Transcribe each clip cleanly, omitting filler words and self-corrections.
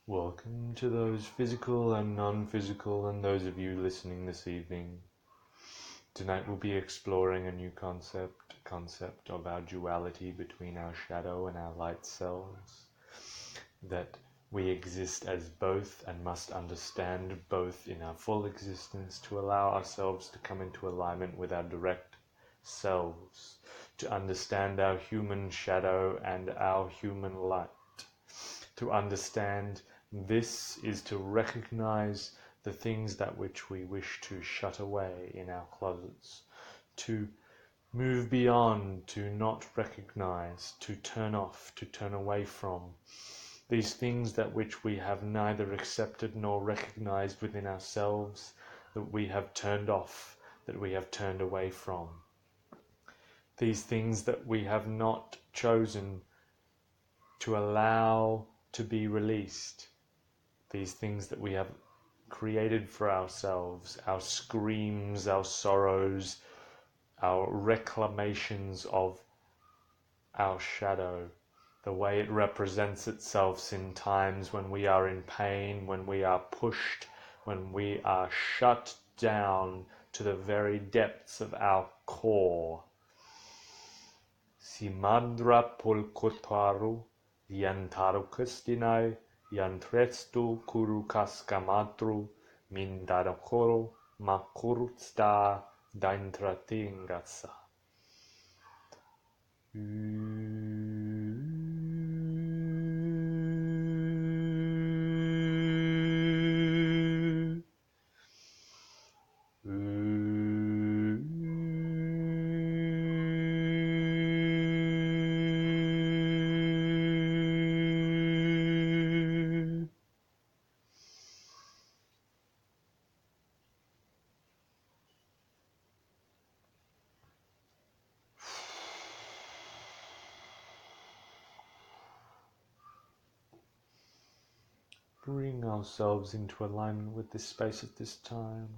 Welcome to those physical and non-physical and those of you listening this evening. Tonight we'll be exploring a new concept of our duality between our shadow and our light selves. That we exist as both and must understand both in our full existence to allow ourselves to come into alignment with our direct selves, to understand our human shadow and our human light. To understand this is to recognize the things that which we wish to shut away in our closets, to move beyond, to not recognize, to turn off, to turn away from these things that which we have neither accepted nor recognized within ourselves, that we have turned off, that we have turned away from. These things that we have not chosen to allow to be released. These things that we have created for ourselves, our screams, our sorrows, our reclamations of our shadow, the way it represents itself in times when we are in pain, when we are pushed, when we are shut down to the very depths of our core. Simadra pulkotaru yantaru kustinai yantrestu kuru kaskamatru mindarakoro makurutsta daintratingasa. Bring ourselves into alignment with this space at this time.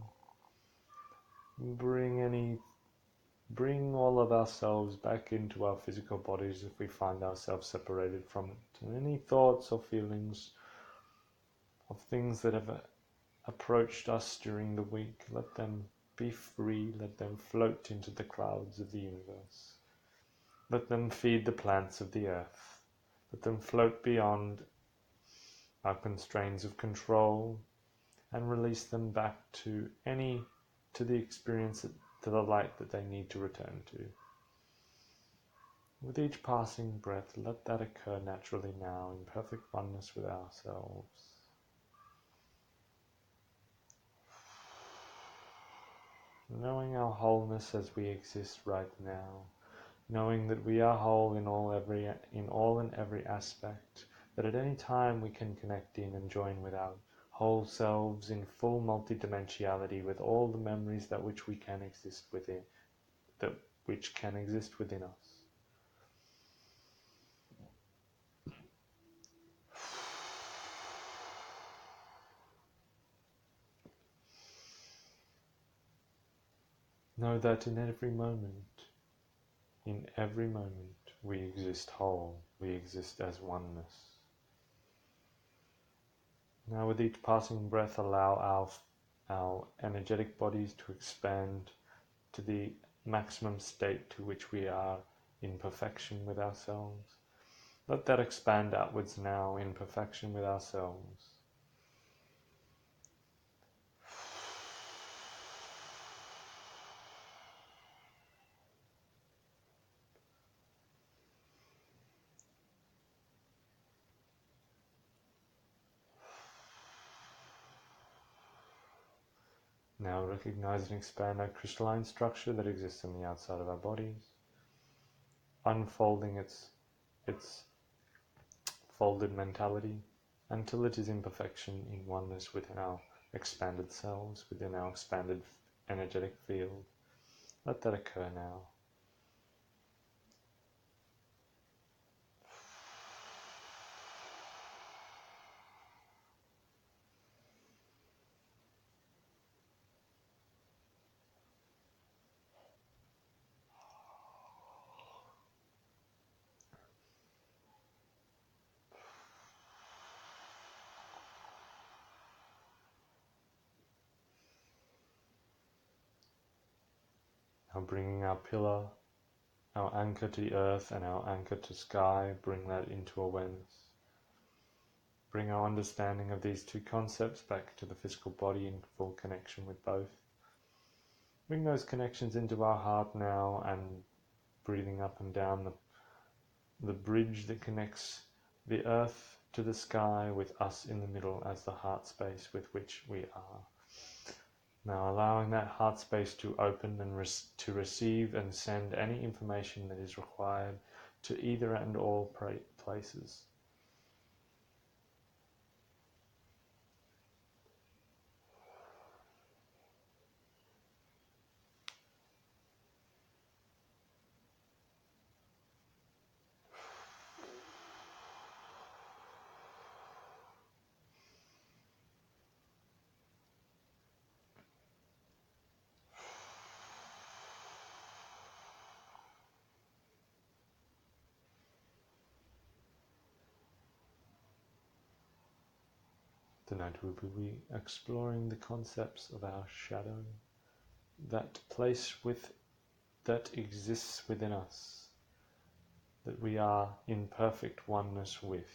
Bring all of ourselves back into our physical bodies if we find ourselves separated from it. And any thoughts or feelings of things that have approached us during the week, let them be free, let them float into the clouds of the universe. Let them feed the plants of the earth. Let them float beyond our constraints of control and release them back to the experience, to the light that they need to return to. With each passing breath, let that occur naturally now in perfect oneness with ourselves. Knowing our wholeness as we exist right now, knowing that we are whole in all and every aspect, that at any time we can connect in and join with our whole selves in full multidimensionality with all the memories that which we can exist within, that which can exist within us. Know that in every moment, we exist whole, we exist as oneness. Now with each passing breath, allow our energetic bodies to expand to the maximum state to which we are in perfection with ourselves. Let that expand outwards now in perfection with ourselves. Now recognize and expand our crystalline structure that exists on the outside of our bodies, unfolding its folded mentality until it is in perfection, in oneness within our expanded selves, within our expanded energetic field. Let that occur now. Now bringing our pillar, our anchor to the earth and our anchor to sky, bring that into awareness. Bring our understanding of these two concepts back to the physical body in full connection with both. Bring those connections into our heart now, and breathing up and down the bridge that connects the earth to the sky, with us in the middle as the heart space with which we are. Now allowing that heart space to open and to receive and send any information that is required to either and all places. Tonight we will be exploring the concepts of our shadow, that place that exists within us, that we are in perfect oneness with,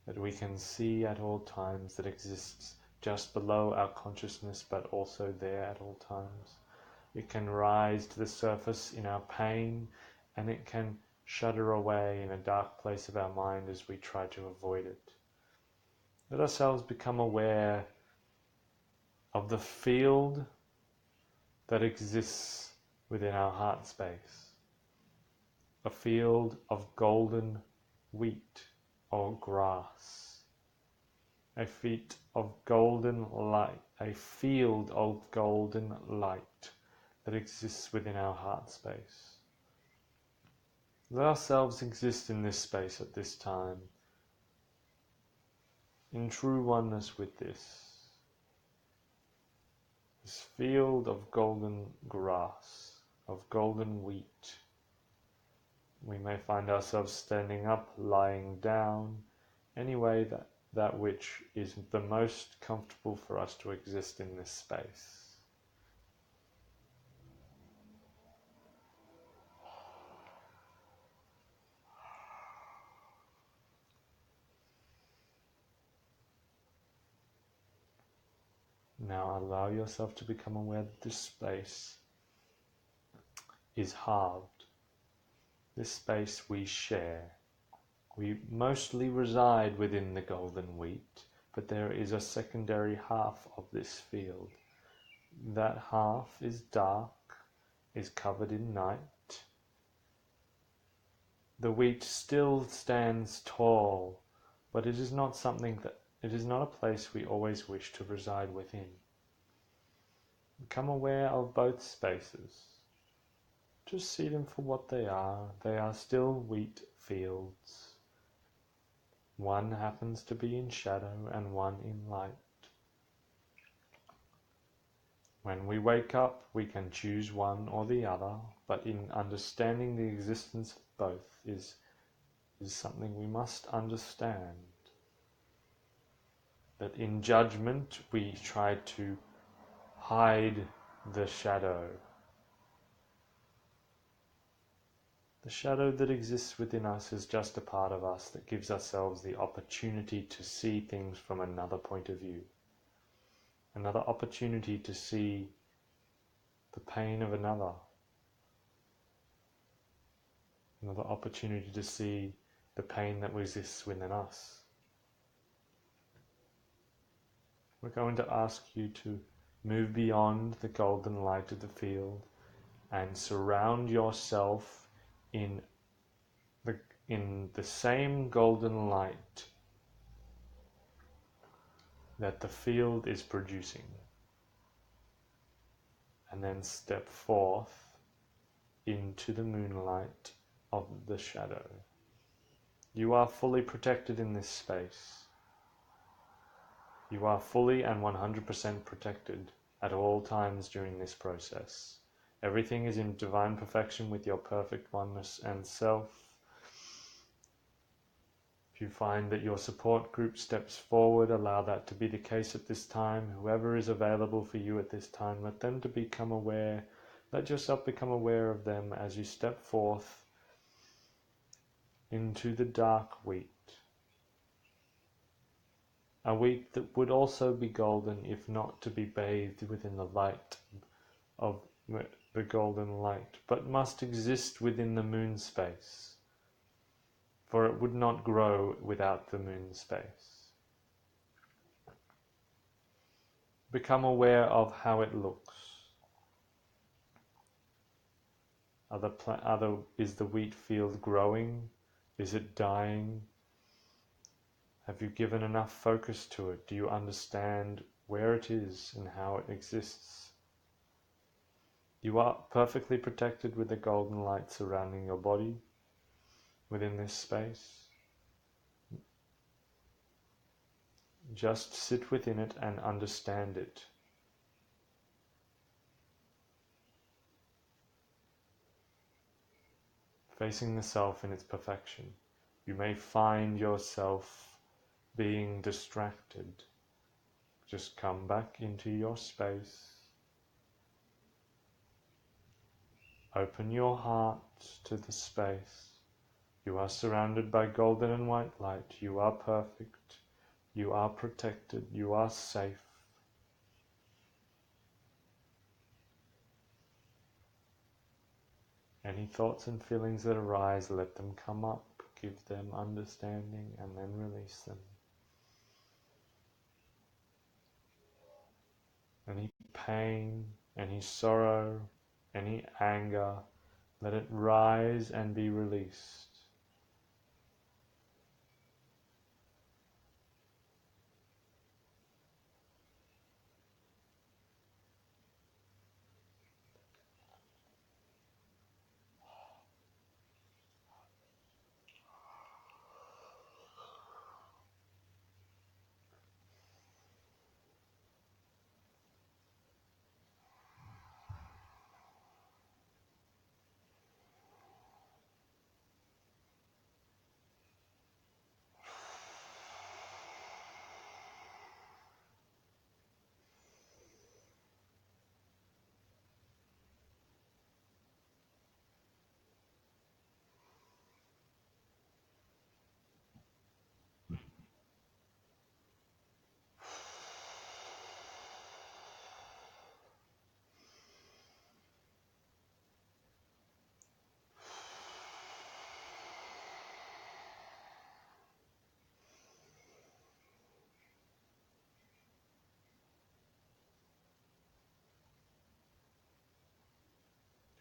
that we can see at all times, that exists just below our consciousness but also there at all times. It can rise to the surface in our pain, and it can shudder away in a dark place of our mind as we try to avoid it. Let ourselves become aware of the field that exists within our heart space, a field of golden wheat or grass, a field of golden light that exists within our heart space. Let ourselves exist in this space at this time, in true oneness with this field of golden grass, of golden wheat. We may find ourselves standing up, lying down, any way that which is the most comfortable for us to exist in this space. Now allow yourself to become aware that this space is halved. This space we share. We mostly reside within the golden wheat, but there is a secondary half of this field. That half is dark, is covered in night. The wheat still stands tall, but it is not a place we always wish to reside within. Become aware of both spaces. Just see them for what they are. They are still wheat fields. One happens to be in shadow and one in light. When we wake up, we can choose one or the other, but in understanding the existence of both is something we must understand. That in judgment we try to hide the shadow. The shadow that exists within us is just a part of us that gives ourselves the opportunity to see things from another point of view. Another opportunity to see the pain of another. Another opportunity to see the pain that exists within us. We're going to ask you to move beyond the golden light of the field and surround yourself in the same golden light that the field is producing. And then step forth into the moonlight of the shadow. You are fully protected in this space. You are fully and 100% protected at all times during this process. Everything is in divine perfection with your perfect oneness and self. If you find that your support group steps forward, allow that to be the case at this time. Whoever is available for you at this time, let them to become aware Let yourself become aware of them as you step forth into the dark wheat. A wheat that would also be golden if not to be bathed within the light of the golden light, but must exist within the moon space, for it would not grow without the moon space. Become aware of how it looks. Is the wheat field growing? Is it dying? Have you given enough focus to it? Do you understand where it is and how it exists? You are perfectly protected with the golden light surrounding your body within this space. Just sit within it and understand it. Facing the self in its perfection. You may find yourself being distracted. Just come back into your space. Open your heart to the space. You are surrounded by golden and white light. You are perfect. You are protected. You are safe. Any thoughts and feelings that arise, let them come up. Give them understanding and then release them. Any pain, any sorrow, any anger, let it rise and be released.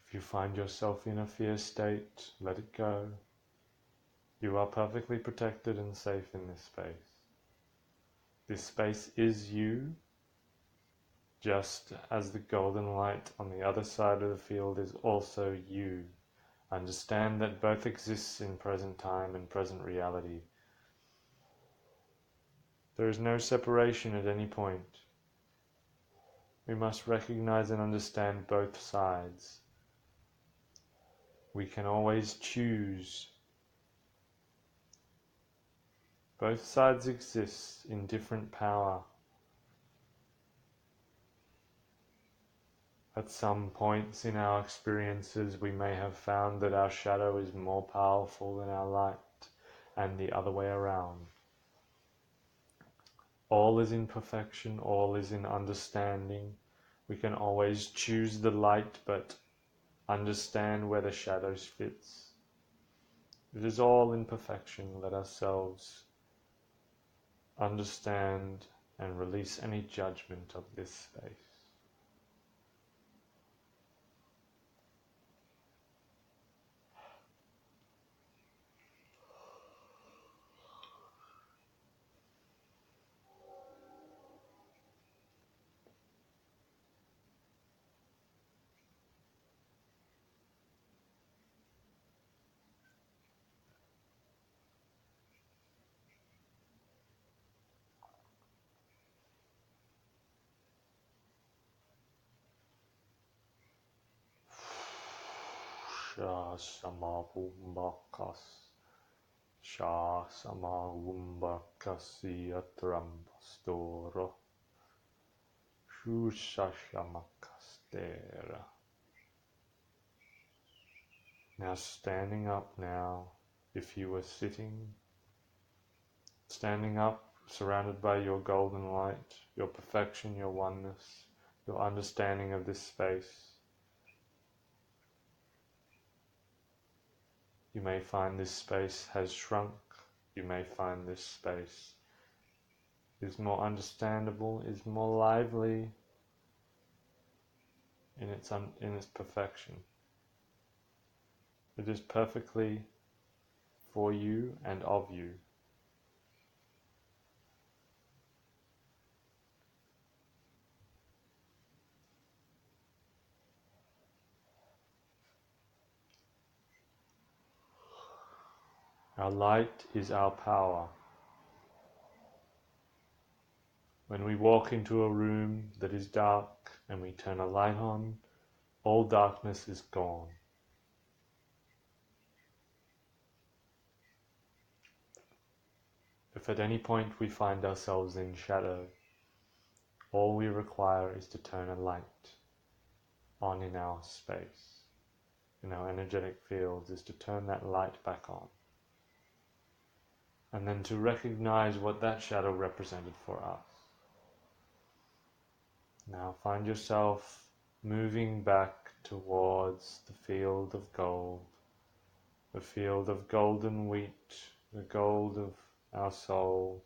If you find yourself in a fear state, let it go. You are perfectly protected and safe in this space. This space is you, just as the golden light on the other side of the field is also you. Understand that both exists in present time and present reality. There is no separation at any point. We must recognize and understand both sides. We can always choose. Both sides exist in different power. At some points in our experiences, we may have found that our shadow is more powerful than our light, and the other way around. All is in perfection, all is in understanding. We can always choose the light, but understand where the shadows fits. It is all in perfection. Let ourselves understand and release any judgment of this space. Shasamavumbakas Shasamavumbakas Shushashamakastera Now standing up now, if you were sitting, standing up, surrounded by your golden light, your perfection, your oneness, your understanding of this space. You may find this space has shrunk. You may find this space is more understandable, is more lively in its perfection. It is perfectly for you and of you. Our light is our power. When we walk into a room that is dark and we turn a light on, all darkness is gone. If at any point we find ourselves in shadow, all we require is to turn a light on in our space, in our energetic fields, is to turn that light back on. And then to recognize what that shadow represented for us. Now find yourself moving back towards the field of gold, the field of golden wheat, the gold of our soul,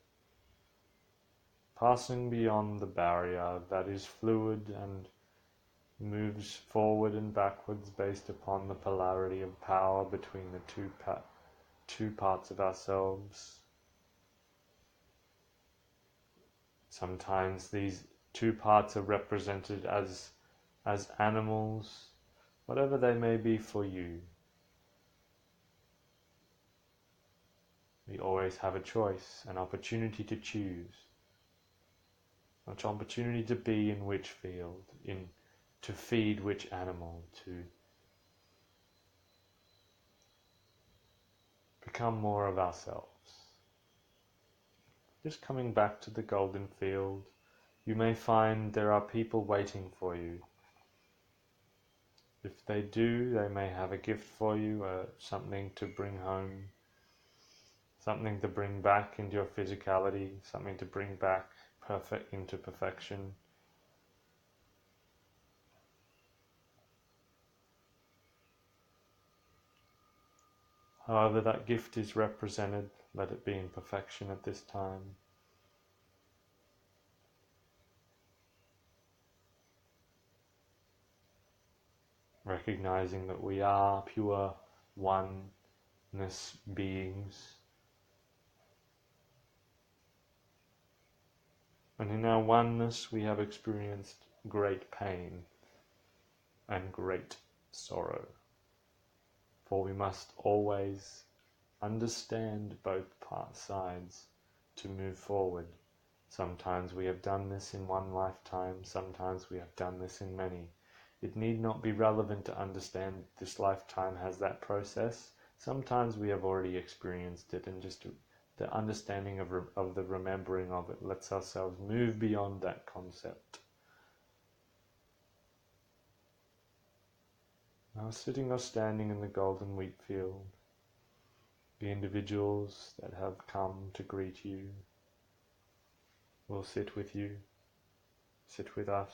passing beyond the barrier that is fluid and moves forward and backwards based upon the polarity of power between the two parts of ourselves. Sometimes these two parts are represented as animals, whatever they may be for you. We always have a choice, an opportunity to choose, an opportunity to be in which field, to feed which animal, to become more of ourselves. Just coming back to the golden field, you may find there are people waiting for you. If they do, they may have a gift for you, something to bring home, something to bring back into your physicality, something to bring back into perfection. However that gift is represented, let it be in perfection at this time. Recognizing that we are pure oneness beings. And in our oneness we have experienced great pain and great sorrow. For we must always understand both sides to move forward. Sometimes we have done this in one lifetime, sometimes we have done this in many. It need not be relevant to understand this lifetime has that process. Sometimes we have already experienced it, and just the understanding of the remembering of it lets ourselves move beyond that concept. Now sitting or standing in the golden wheat field, the individuals that have come to greet you will sit with you, sit with us.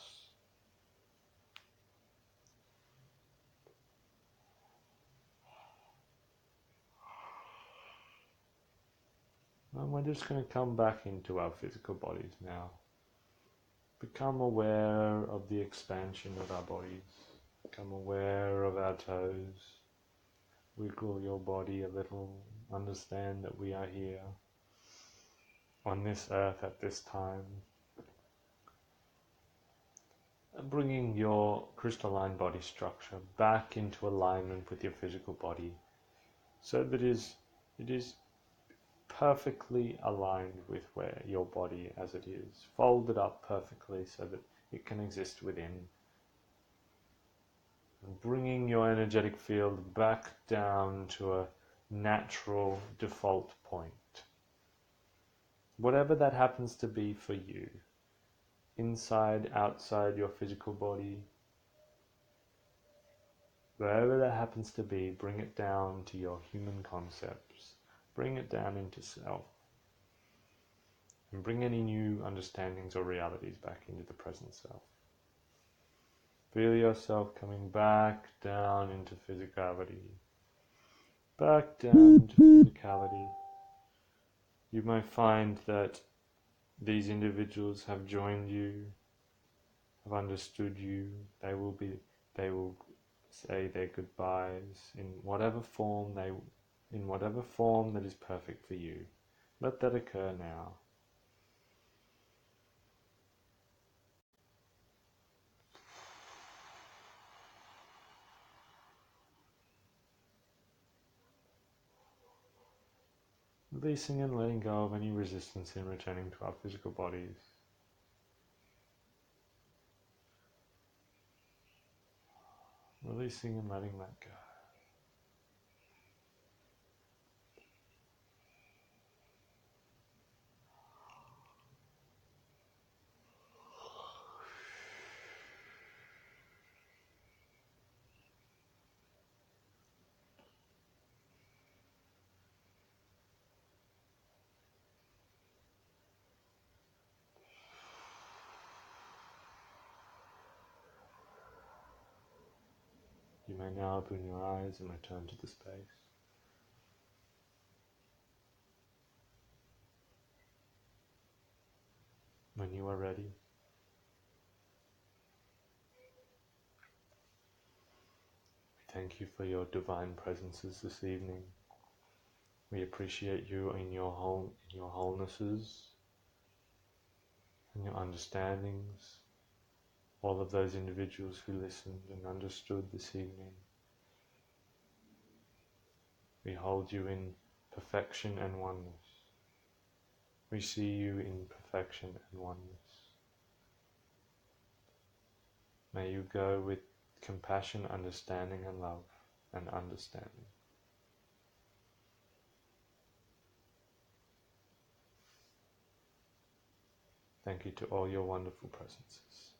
And we're just going to come back into our physical bodies now. Become aware of the expansion of our bodies. Become aware of our toes. Wiggle your body a little. Understand that we are here on this earth at this time. Bringing your crystalline body structure back into alignment with your physical body, so that it is perfectly aligned with where your body as it is, folded up perfectly so that it can exist within. And bringing your energetic field back down to a natural default point. Whatever that happens to be for you, inside, outside your physical body, Wherever that happens to be, bring it down to your human concepts. Bring it down into self. And bring any new understandings or realities back into the present self. Feel yourself coming back down into physicality. Back down into physicality. You might find that these individuals have joined you, have understood you. They will say their goodbyes in whatever form that is perfect for you. Let that occur now. Releasing and letting go of any resistance in returning to our physical bodies. Releasing and letting that go. You may now open your eyes and return to the space. When you are ready, we thank you for your divine presences this evening. We appreciate you in your wholenesses and your understandings. All of those individuals who listened and understood this evening. We hold you in perfection and oneness. We see you in perfection and oneness. May you go with compassion, understanding and love and understanding. Thank you to all your wonderful presences.